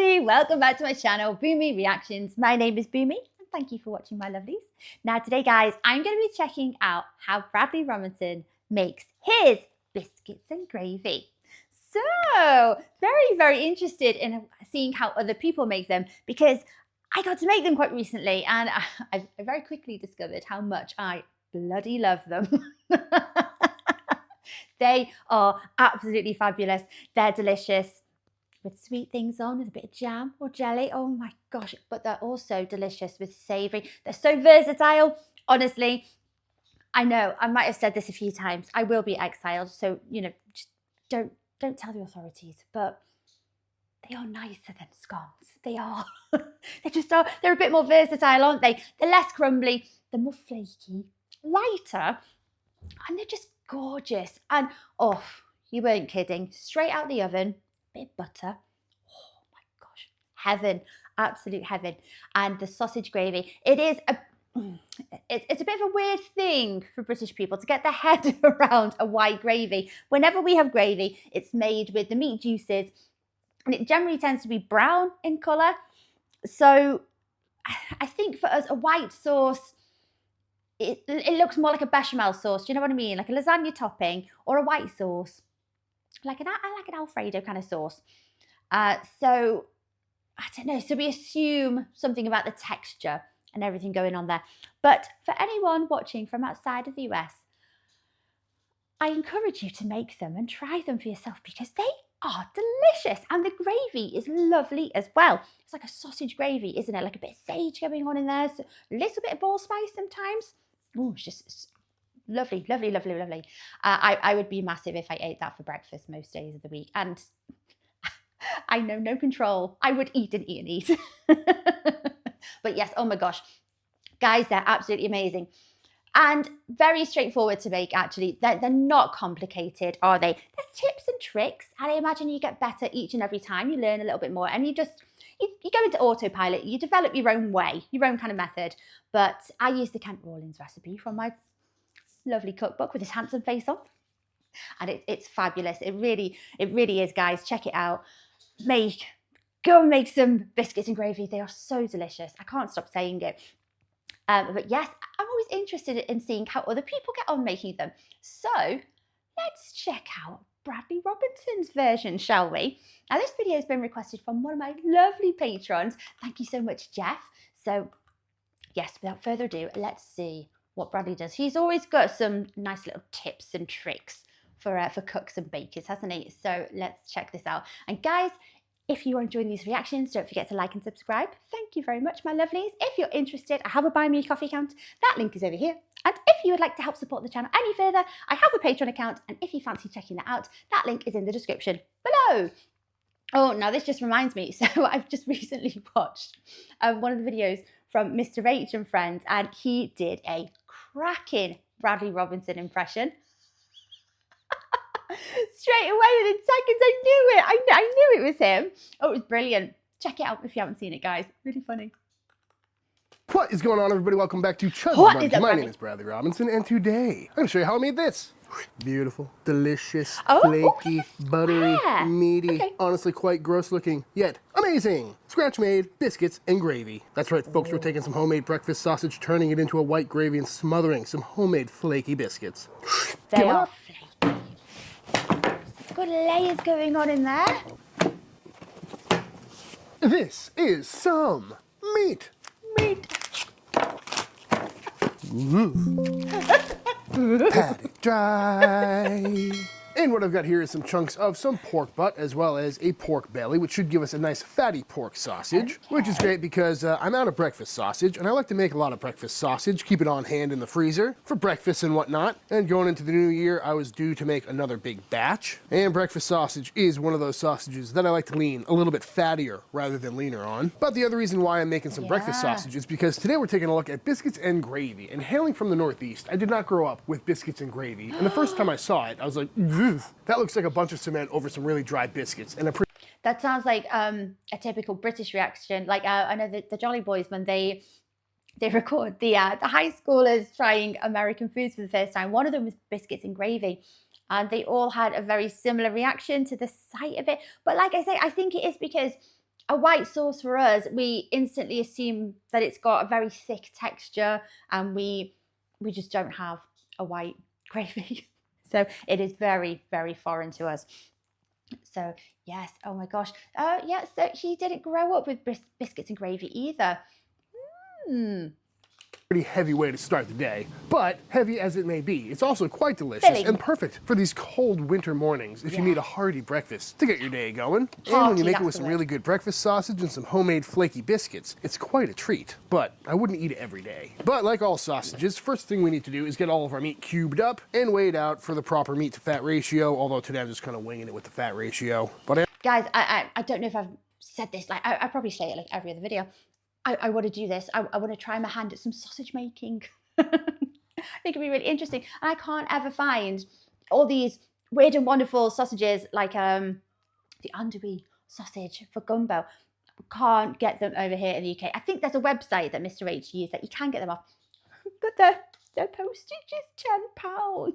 everybody, welcome back to my channel, Boomy Reactions. My name is Boomy and thank you for watching my lovelies. Now today guys, I'm going to be checking out how Bradley Robinson makes his biscuits and gravy. So, very interested in seeing how other people make them because I got to make them quite recently and I very quickly discovered how much I bloody love them. They are absolutely fabulous. They're delicious with sweet things on, with a bit of jam or jelly. Oh my gosh, but they're also delicious with savory. They're so versatile. Honestly, I know I might have said this a few times. I will be exiled, so just don't tell the authorities, but they are nicer than scones. They are. They just are. They're a bit more versatile, aren't they? They're less crumbly, they're more flaky, lighter, and they're just gorgeous. And oh, you weren't kidding. Straight out the oven, bit of butter. Oh my gosh, heaven, absolute heaven. And the sausage gravy. It's a bit of a weird thing for British people to get their head around a white gravy. Whenever we have gravy, it's made with the meat juices, and it generally tends to be brown in colour. So I think for us, a white sauce, it looks more like a bechamel sauce. Do you know what I mean? Like a lasagna topping or a white sauce. I like an Alfredo kind of sauce. So I don't know. So we assume something about the texture and everything going on there. But for anyone watching from outside of the US, I encourage you to make them and try them for yourself because they are delicious. And the gravy is lovely as well. It's like a sausage gravy, isn't it? Like a bit of sage going on in there. So a little bit of allspice sometimes. Oh, it's just lovely, lovely, lovely, lovely. I would be massive if I ate that for breakfast most days of the week. And I know no control. I would eat and eat and eat. But yes, oh my gosh. Guys, they're absolutely amazing. And very straightforward to make, actually. They're not complicated, are they? There's tips and tricks. And I imagine you get better each and every time. You learn a little bit more. And you go into autopilot. You develop your own way, your own kind of method. But I use the Kent Rawlins recipe from my lovely cookbook with his handsome face on. And it's fabulous. It really is, guys. Check it out. Go and make some biscuits and gravy. They are so delicious. I can't stop saying it. But yes, I'm always interested in seeing how other people get on making them. So let's check out Bradley Robinson's version, shall we? Now this video has been requested from one of my lovely patrons. Thank you so much, Jeff. So yes, without further ado, let's see what Bradley does. He's always got some nice little tips and tricks for cooks and bakers, hasn't he? So let's check this out. And guys, if you are enjoying these reactions, don't forget to like and subscribe. Thank you very much, my lovelies. If you're interested, I have a Buy Me a Coffee account. That link is over here. And if you would like to help support the channel any further, I have a Patreon account. And if you fancy checking that out, that link is in the description below. Oh, now this just reminds me. So I've just recently watched one of the videos from Mr. H and Friends, and he did a cracking Bradley Robinson impression. Straight away within seconds, I knew it. I knew it was him. Oh, it was brilliant. Check it out if you haven't seen it, guys. Really funny. What is going on, everybody? Welcome back to Chuds BBQ. My name is Bradley Robinson, and today I'm going to show you how I made this. Beautiful, delicious, flaky, buttery, meaty, honestly quite gross looking, yet amazing. Scratch-made biscuits and gravy. That's right, folks, we're taking some homemade breakfast sausage, turning it into a white gravy, and smothering some homemade flaky biscuits. They are flaky. Good layers going on in there. This is some meat. Pat it dry. And what I've got here is some chunks of some pork butt as well as a pork belly, which should give us a nice fatty pork sausage, which is great because I'm out of breakfast sausage and I like to make a lot of breakfast sausage, keep it on hand in the freezer for breakfast and whatnot. And going into the new year, I was due to make another big batch. And breakfast sausage is one of those sausages that I like to lean a little bit fattier rather than leaner on. But the other reason why I'm making some breakfast sausage is because today we're taking a look at biscuits and gravy. And hailing from the Northeast, I did not grow up with biscuits and gravy. And the first time I saw it, I was like, that looks like a bunch of cement over some really dry biscuits. And that sounds like a typical British reaction. Like I know that the Jolly Boys, when they record the high schoolers trying American foods for the first time, one of them was biscuits and gravy. And they all had a very similar reaction to the sight of it. But like I say, I think it is because a white sauce for us, we instantly assume that it's got a very thick texture, and we just don't have a white gravy. So it is very, very foreign to us. So yes, oh my gosh. Yeah, so he didn't grow up with biscuits and gravy either. Pretty heavy way to start the day, but heavy as it may be, it's also quite delicious Filling. and perfect for these cold winter mornings if you need a hearty breakfast to get your day going. And when Hearty, you make it that's with the some word. really good breakfast sausage and some homemade flaky biscuits, it's quite a treat, but I wouldn't eat it every day. But like all sausages, first thing we need to do is get all of our meat cubed up and weighed out for the proper meat to fat ratio, although today I'm just kind of winging it with the fat ratio. But Guys, I don't know if I've said this, like I probably say it like every other video. I want to do this. I want to try my hand at some sausage making. I think it'd be really interesting. And I can't ever find all these weird and wonderful sausages like the andouille sausage for gumbo. Can't get them over here in the UK. I think there's a website that Mr. H used that you can get them off, but their postage is £10.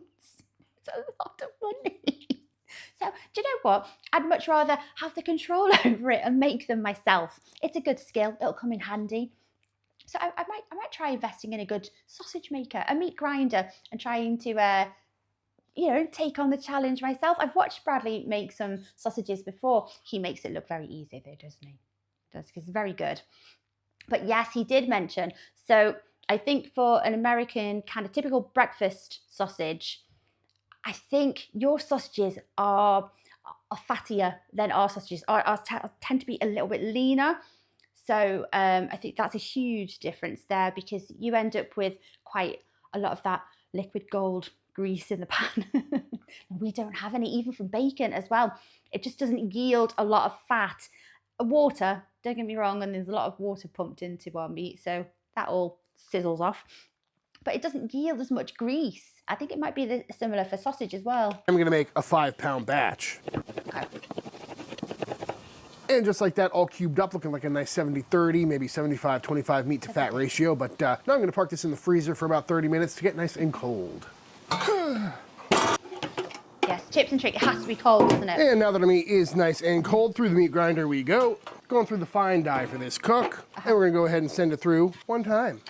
It's a lot of money. So do you know what? I'd much rather have the control over it and make them myself. It's a good skill. It'll come in handy. So I might try investing in a good sausage maker, a meat grinder, and trying to take on the challenge myself. I've watched Bradley make some sausages before. He makes it look very easy though, doesn't he? Does, because it's very good. But yes, he did mention. So I think for an American kind of typical breakfast sausage, I think your sausages are fattier than our sausages. Ours tend to be a little bit leaner. So I think that's a huge difference there, because you end up with quite a lot of that liquid gold grease in the pan. We don't have any, even from bacon as well. It just doesn't yield a lot of fat. Water, don't get me wrong, and there's a lot of water pumped into our meat, so that all sizzles off. But it doesn't yield as much grease. I think it might be similar for sausage as well. I'm gonna make a 5-pound batch. Okay. And just like that, all cubed up, looking like a nice 70-30, maybe 75-25 meat to fat ratio. But now I'm gonna park this in the freezer for about 30 minutes to get nice and cold. Yes, tips and trick, it has to be cold, doesn't it? And now that our meat is nice and cold, through the meat grinder we go. Going through the fine die for this cook. And we're gonna go ahead and send it through one time.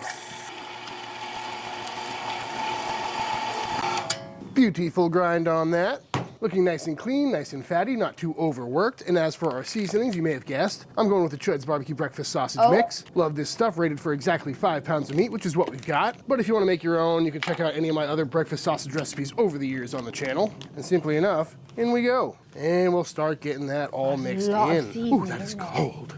Beautiful grind on that. Looking nice and clean, nice and fatty, not too overworked. And as for our seasonings, you may have guessed, I'm going with the Chuds BBQ breakfast sausage mix. Love this stuff, rated for exactly 5 pounds of meat, which is what we've got. But if you want to make your own, you can check out any of my other breakfast sausage recipes over the years on the channel. And simply enough, in we go. And we'll start getting that all mixed in. Ooh, that is cold.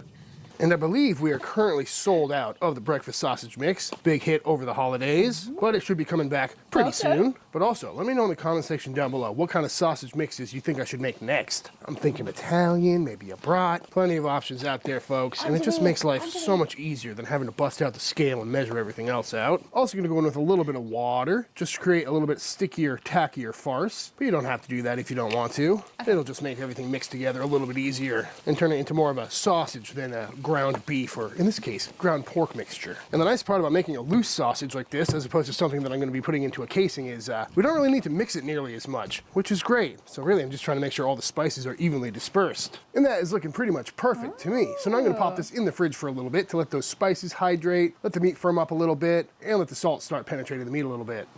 And I believe we are currently sold out of the breakfast sausage mix. Big hit over the holidays, but it should be coming back pretty soon. But also, let me know in the comment section down below what kind of sausage mixes you think I should make next. I'm thinking Italian, maybe a brat. Plenty of options out there, folks. And it just makes life so much easier than having to bust out the scale and measure everything else out. Also gonna go in with a little bit of water, just to create a little bit stickier, tackier farce. But you don't have to do that if you don't want to. It'll just make everything mixed together a little bit easier and turn it into more of a sausage than a ground beef, or in this case, ground pork mixture. And the nice part about making a loose sausage like this, as opposed to something that I'm gonna be putting into a casing, is we don't really need to mix it nearly as much, which is great. So really, I'm just trying to make sure all the spices are evenly dispersed. And that is looking pretty much perfect to me. So now I'm gonna pop this in the fridge for a little bit to let those spices hydrate, let the meat firm up a little bit, and let the salt start penetrating the meat a little bit.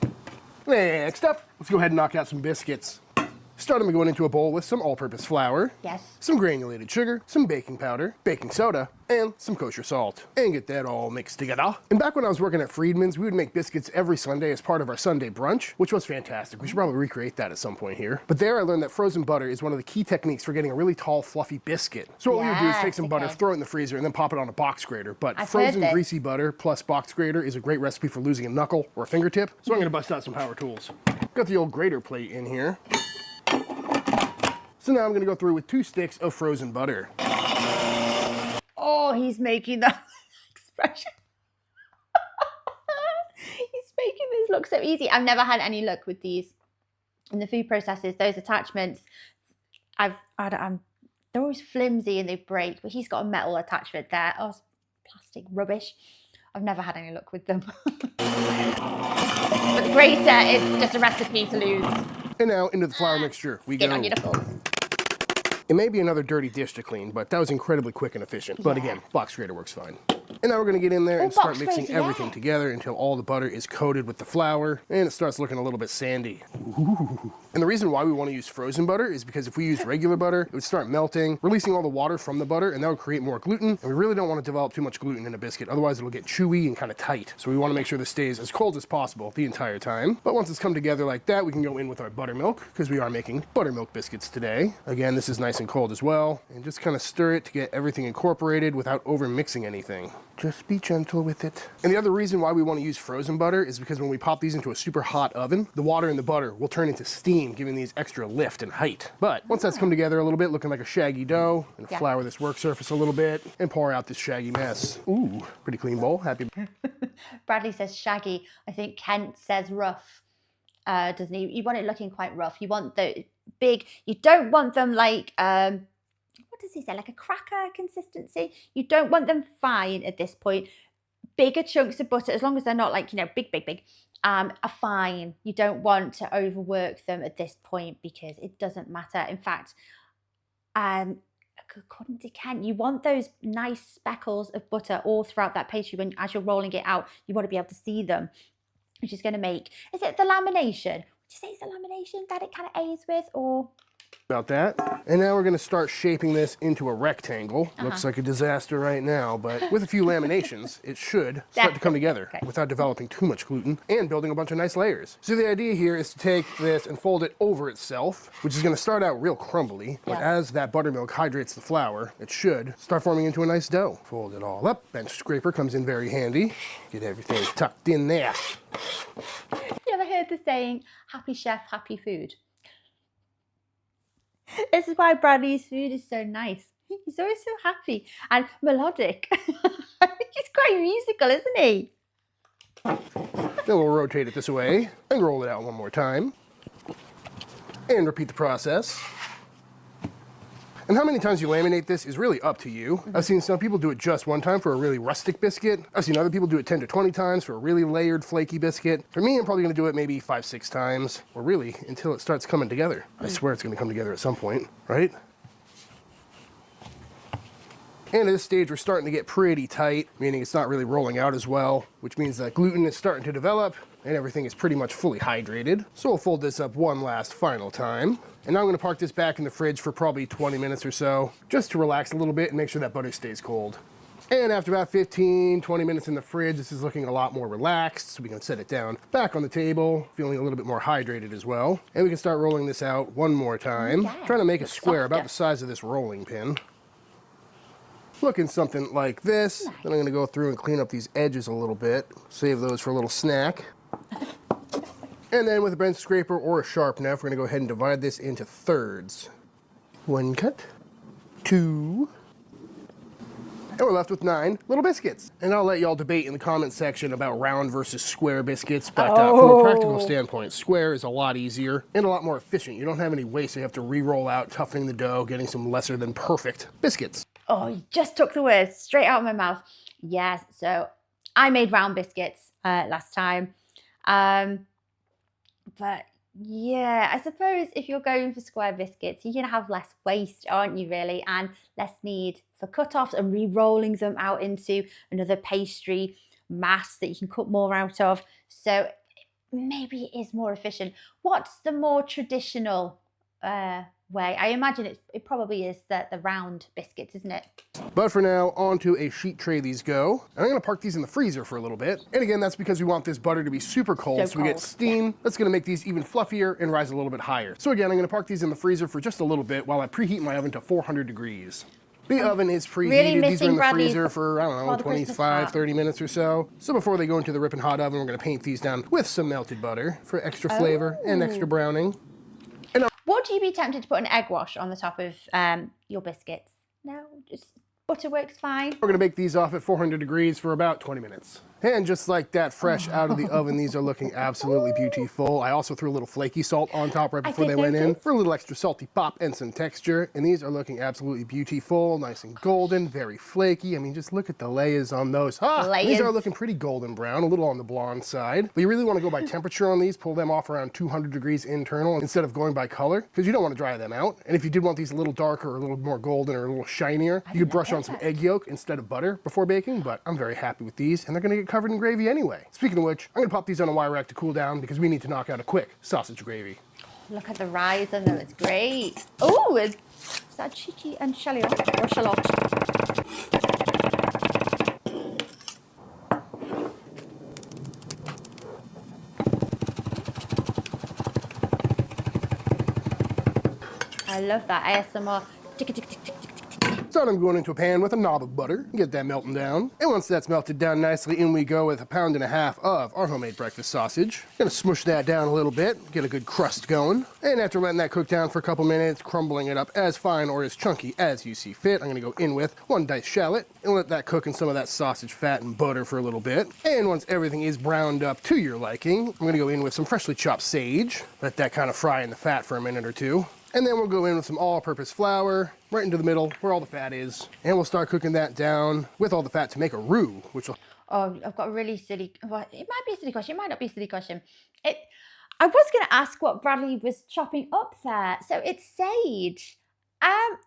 Next up, let's go ahead and knock out some biscuits. Start them going into a bowl with some all-purpose flour, some granulated sugar, some baking powder, baking soda, and some kosher salt. And get that all mixed together. And back when I was working at Friedman's, we would make biscuits every Sunday as part of our Sunday brunch, which was fantastic. We should probably recreate that at some point here. But there I learned that frozen butter is one of the key techniques for getting a really tall, fluffy biscuit. So what we would do is take some butter, throw it in the freezer, and then pop it on a box grater. But frozen greasy butter plus box grater is a great recipe for losing a knuckle or a fingertip. So I'm gonna bust out some power tools. Got the old grater plate in here. So now I'm gonna go through with 2 sticks of frozen butter. Oh, he's making that expression. He's making this look so easy. I've never had any luck with these in the food processors. Those attachments, they're always flimsy and they break, but he's got a metal attachment there. Oh, it's plastic rubbish. I've never had any luck with them. But the grater is just a recipe to lose. And now into the flour mixture we go. On your knuckles. It may be another dirty dish to clean, but that was incredibly quick and efficient. But again, box grater works fine. And now we're gonna get in there and start mixing everything together until all the butter is coated with the flour and it starts looking a little bit sandy. Ooh. And the reason why we want to use frozen butter is because if we use regular butter, it would start melting, releasing all the water from the butter, and that would create more gluten. And we really don't want to develop too much gluten in a biscuit, otherwise it'll get chewy and kind of tight. So we want to make sure this stays as cold as possible the entire time. But once it's come together like that, we can go in with our buttermilk, because we are making buttermilk biscuits today. Again, this is nice and cold as well, and just kind of stir it to get everything incorporated without over mixing anything. Just be gentle with it. And the other reason why we want to use frozen butter is because when we pop these into a super hot oven, the water in the butter will turn into steam, giving these extra lift and height. But once that's come together a little bit, looking like a shaggy dough, and flour this work surface a little bit and pour out this shaggy mess. Ooh, pretty clean bowl. Happy. Bradley says shaggy. I think Kent says rough, doesn't he? You want it looking quite rough. You want the big, you don't want them like, what does he say, like a cracker consistency? You don't want them fine at this point. Bigger chunks of butter, as long as they're not like, you know, big, are fine. You don't want to overwork them at this point because it doesn't matter. In fact, according to Kent, you want those nice speckles of butter all throughout that pastry. As you're rolling it out, you want to be able to see them, which is going to make, is it the lamination? Would you say it's the lamination that it kind of aids with, or? About that. And now we're going to start shaping this into a rectangle. Looks like a disaster right now, but with a few laminations, it should start to come together without developing too much gluten and building a bunch of nice layers. So the idea here is to take this and fold it over itself, which is going to start out real crumbly, but as that buttermilk hydrates the flour, it should start forming into a nice dough. Fold it all up. Bench scraper comes in very handy. Get everything tucked in there. You ever heard the saying, happy chef, happy food? This is why Bradley's food is so nice. He's always so happy and melodic. He's quite musical, isn't he? Then we'll rotate it this way and roll it out one more time. And repeat the process. And how many times you laminate this is really up to you. I've seen some people do it just one time for a really rustic biscuit. I've seen other people do it 10 to 20 times for a really layered, flaky biscuit. For me, I'm probably gonna do it maybe 5, 6 times, or really until it starts coming together. I swear it's gonna come together at some point, right? And at this stage, we're starting to get pretty tight, meaning it's not really rolling out as well, which means that gluten is starting to develop and everything is pretty much fully hydrated. So we'll fold this up one last final time. And now I'm gonna park this back in the fridge for probably 20 minutes or so, just to relax a little bit and make sure that butter stays cold. And after about 15, 20 minutes in the fridge, this is looking a lot more relaxed, so we can set it down back on the table, feeling a little bit more hydrated as well. And we can start rolling this out one more time, trying to make a square about the size of this rolling pin. Looking something like this. Then I'm gonna go through and clean up these edges a little bit, save those for a little snack. And then with a bench scraper or a sharp knife, we're gonna go ahead and divide this into thirds. 1 cut, 2, and we're left with 9 little biscuits. And I'll let y'all debate in the comment section about round versus square biscuits, but from a practical standpoint, square is a lot easier and a lot more efficient. You don't have any waste, you have to re-roll out, toughening the dough, getting some lesser than perfect biscuits. Oh, you just took the words straight out of my mouth. Yes, so I made round biscuits last time. But yeah, I suppose if you're going for square biscuits, you're going to have less waste, aren't you, really? And less need for cut-offs and re-rolling them out into another pastry mass that you can cut more out of. So maybe it is more efficient. What's the more traditional way? I imagine it probably is the round biscuits, isn't it? But for now, onto a sheet tray these go. And I'm gonna park these in the freezer for a little bit. And again, that's because we want this butter to be super cold, so we get steam. That's gonna make these even fluffier and rise a little bit higher. So again, I'm gonna park these in the freezer for just a little bit while I preheat my oven to 400 degrees. The oven is preheated. These are in the freezer for, I don't know, 25, 30 minutes or so. So before they go into the ripping hot oven, we're gonna paint these down with some melted butter for extra flavor and extra browning. Would you be tempted to put an egg wash on the top of your biscuits? No, just butter works fine. We're gonna bake these off at 400 degrees for about 20 minutes. And just like that, fresh out of the oven, these are looking absolutely beautiful. I also threw a little flaky salt on top right before they went in for a little extra salty pop and some texture. And these are looking absolutely beautiful, nice and golden, very flaky. I mean, just look at the layers on those. These are looking pretty golden brown, a little on the blonde side. But you really want to go by temperature on these, pull them off around 200 degrees internal instead of going by color, because you don't want to dry them out. And if you did want these a little darker or a little more golden or a little shinier, you could brush on some egg yolk instead of butter before baking. But I'm very happy with these, and they're going to get covered in gravy anyway. Speaking of which, I'm going to pop these on a wire rack to cool down because we need to knock out a quick sausage gravy. Look at the rise on them, it's great. Oh, is that cheeky and shallot or shallot? I love that ASMR. Tick, tick, tick, tick, tick. So I'm going into a pan with a knob of butter, get that melting down. And once that's melted down nicely, in we go with 1.5 pounds of our homemade breakfast sausage. Gonna smush that down a little bit, get a good crust going. And after letting that cook down for a couple minutes, crumbling it up as fine or as chunky as you see fit, I'm gonna go in with 1 diced shallot and let that cook in some of that sausage fat and butter for a little bit. And once everything is browned up to your liking, I'm gonna go in with some freshly chopped sage. Let that kind of fry in the fat for a minute or two. And then we'll go in with some all-purpose flour, right into the middle where all the fat is. And we'll start cooking that down with all the fat to make a roux, which will... Oh, I've got a really silly... Well, it might be a silly question, it might not be a silly question. I was going to ask what Bradley was chopping up there. So it's sage. Why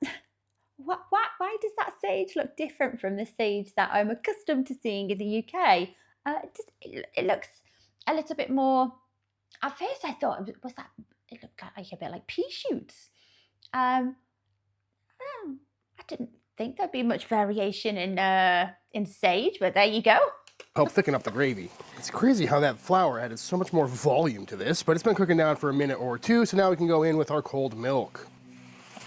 does that sage look different from the sage that I'm accustomed to seeing in the UK? It looks a little bit more... At first I thought, it looked like a bit like pea shoots. I didn't think there'd be much variation in sage, but there you go. Help thicken up the gravy. It's crazy how that flour added so much more volume to this, but it's been cooking down for a minute or two, so now we can go in with our cold milk.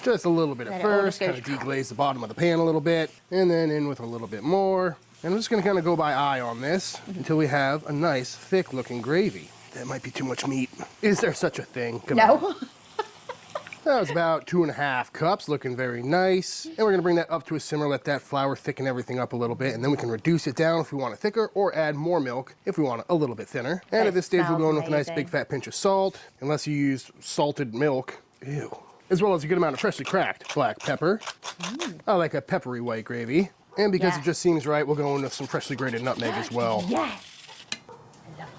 Just a little bit at first, kind of deglaze the bottom of the pan a little bit, and then in with a little bit more. And I'm just gonna kind of go by eye on this until we have a nice, thick looking gravy. That might be too much meat. Is there such a thing? Come on. That was about 2.5 cups, looking very nice. And we're gonna bring that up to a simmer, let that flour thicken everything up a little bit, and then we can reduce it down if we want it thicker, or add more milk if we want it a little bit thinner. And at this stage, we'll go in with a nice big fat pinch of salt, unless you use salted milk. Ew. As well as a good amount of freshly cracked black pepper. I like a peppery white gravy. And because it just seems right, we'll go in with some freshly grated nutmeg as well. Yes.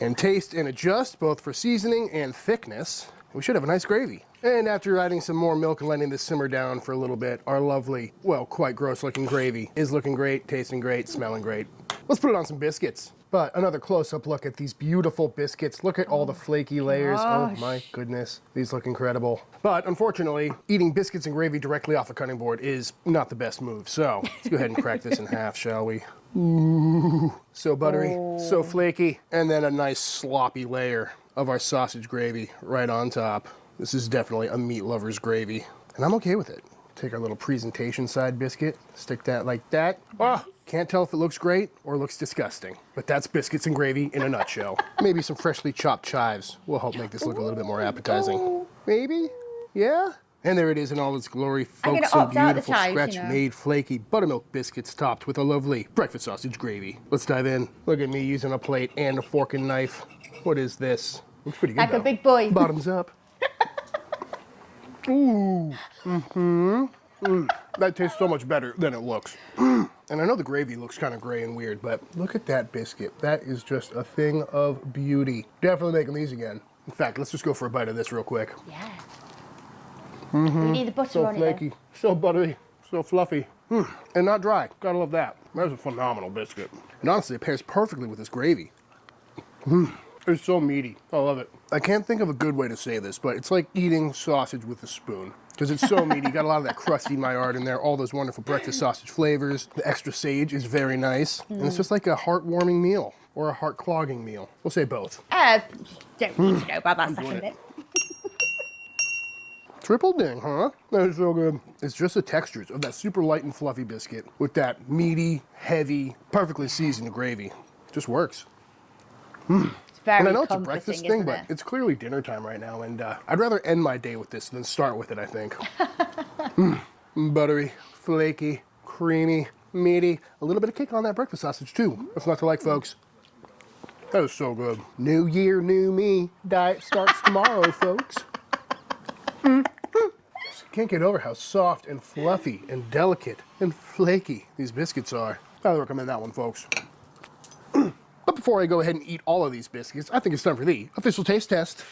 And taste and adjust, both for seasoning and thickness. We should have a nice gravy. And after adding some more milk and letting this simmer down for a little bit, our lovely, well, quite gross looking gravy is looking great, tasting great, smelling great. Let's put it on some biscuits. But another close-up look at these beautiful biscuits. Look at all the flaky layers. Oh my goodness, these look incredible. But unfortunately, eating biscuits and gravy directly off a cutting board is not the best move. So let's go ahead and crack this in half, shall we? Ooh, so buttery, so flaky. And then a nice sloppy layer of our sausage gravy right on top. This is definitely a meat lover's gravy, and I'm okay with it. Take our little presentation side biscuit, stick that like that. Oh, can't tell if it looks great or looks disgusting, but that's biscuits and gravy in a nutshell. Maybe some freshly chopped chives will help make this look a little bit more appetizing. Maybe? Yeah? And there it is in all its glory, folks. Some beautiful scratch-made flaky buttermilk biscuits topped with a lovely breakfast sausage gravy. Let's dive in. Look at me using a plate and a fork and knife. What is this? Looks pretty good, like a big boy. Bottoms up. Ooh. That tastes so much better than it looks. And I know the gravy looks kind of gray and weird, but look at that biscuit. That is just a thing of beauty. Definitely making these again. In fact, let's just go for a bite of this real quick. Yeah. We need the butter on it. So flaky, so buttery, so fluffy. And not dry. Gotta love that. That's a phenomenal biscuit. And honestly, it pairs perfectly with this gravy. It's so meaty. I love it. I can't think of a good way to say this, but it's like eating sausage with a spoon. Because it's so meaty. Got a lot of that crusty Maillard in there, all those wonderful breakfast sausage flavors. The extra sage is very nice. And it's just like a heart-warming meal or a heart-clogging meal. We'll say both. Don't need to know about that second bit. Triple ding, huh? That is so good. It's just the textures of that super light and fluffy biscuit with that meaty, heavy, perfectly seasoned gravy. Just works. And I know it's a breakfast thing, but it's clearly dinner time right now, and I'd rather end my day with this than start with it, I think. Buttery, flaky, creamy, meaty. A little bit of kick on that breakfast sausage, too. What's not to like, folks? That is so good. New year, new me. Diet starts tomorrow, folks. Can't get over how soft and fluffy and delicate and flaky these biscuits are. Highly recommend that one, folks. But before I go ahead and eat all of these biscuits, I think it's time for the official taste test.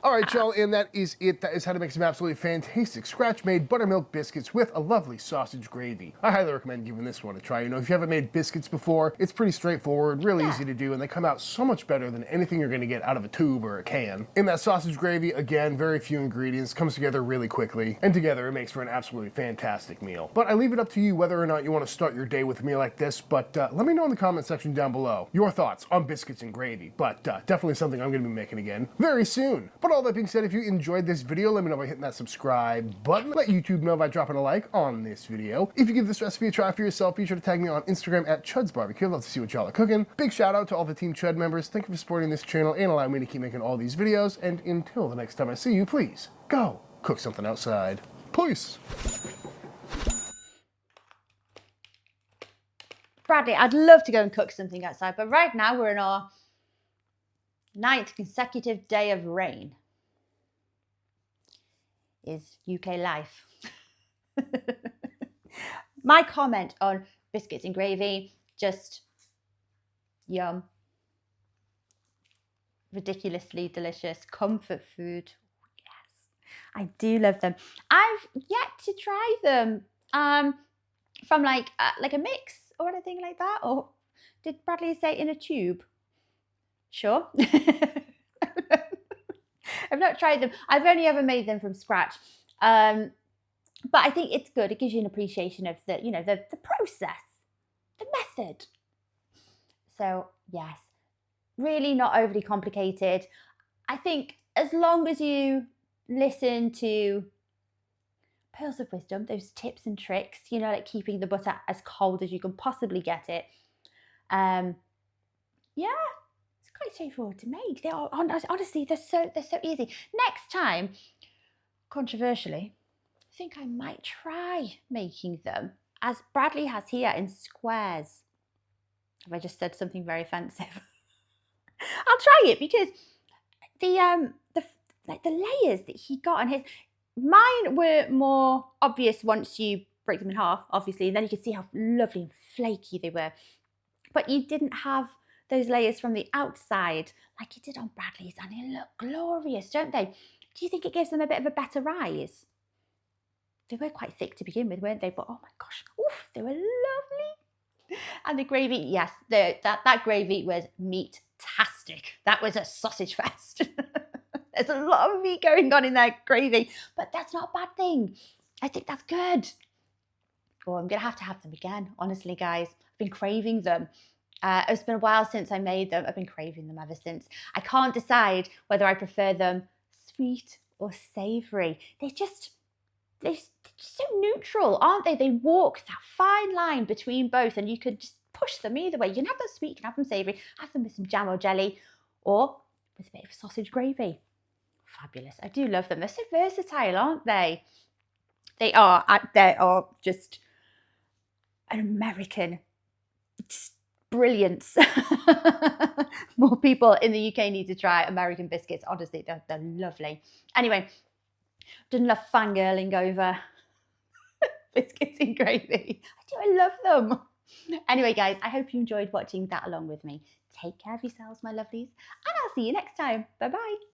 All right, y'all, and that is it. That is how to make some absolutely fantastic scratch-made buttermilk biscuits with a lovely sausage gravy. I highly recommend giving this one a try. You know, if you haven't made biscuits before, it's pretty straightforward, really easy to do, and they come out so much better than anything you're gonna get out of a tube or a can. In that sausage gravy, again, very few ingredients, comes together really quickly, and together it makes for an absolutely fantastic meal. But I leave it up to you whether or not you want to start your day with a meal like this, but let me know in the comment section down below your thoughts on biscuits and gravy, but definitely something I'm gonna be making again very soon. But all that being said, if you enjoyed this video, let me know by hitting that subscribe button. Let YouTube know by dropping a like on this video. If you give this recipe a try for yourself, be sure to tag me on Instagram at Chuds BBQ. I'd love to see what y'all are cooking. Big shout out to all the Team Chud members. Thank you for supporting this channel and allowing me to keep making all these videos. And until the next time I see you, please go cook something outside. Peace. Bradley, I'd love to go and cook something outside, but right now we're in our 9th consecutive day of rain. Is UK life. My comment on biscuits and gravy, just yum. Ridiculously delicious comfort food. Yes, I do love them. I've yet to try them from like a mix or anything like that. Or did Bradley say in a tube? Sure. I've not tried them. I've only ever made them from scratch. But I think it's good. It gives you an appreciation of the, you know, the process, the method. So yes, really not overly complicated. I think as long as you listen to pearls of wisdom, those tips and tricks, you know, like keeping the butter as cold as you can possibly get it. Yeah. Quite straightforward to make. They are honestly, they're so easy. Next time, controversially, I think I might try making them as Bradley has here in squares. Have I just said something very offensive? I'll try it because the layers that he got on his, mine were more obvious once you break them in half, obviously, and then you can see how lovely and flaky they were. But you didn't have those layers from the outside like you did on Bradley's, and they look glorious, don't they? Do you think it gives them a bit of a better rise? They were quite thick to begin with, weren't they? But oh my gosh, oof, they were lovely. And the gravy, yes, that gravy was meat-tastic. That was a sausage fest. There's a lot of meat going on in that gravy, but that's not a bad thing. I think that's good. Oh, I'm gonna have to have them again, honestly, guys. I've been craving them. It's been a while since I made them. I've been craving them ever since. I can't decide whether I prefer them sweet or savoury. They're just so neutral, aren't they? They walk that fine line between both, and you could just push them either way. You can have them sweet, you can have them savoury, have them with some jam or jelly, or with a bit of sausage gravy. Fabulous. I do love them. They're so versatile, aren't they? They are just an American brilliance. More people in the UK need to try American biscuits. Honestly, they're lovely. Anyway, done enough fangirling over biscuits and gravy. I love them. Anyway, guys, I hope you enjoyed watching that along with me. Take care of yourselves, my lovelies, and I'll see you next time. Bye-bye.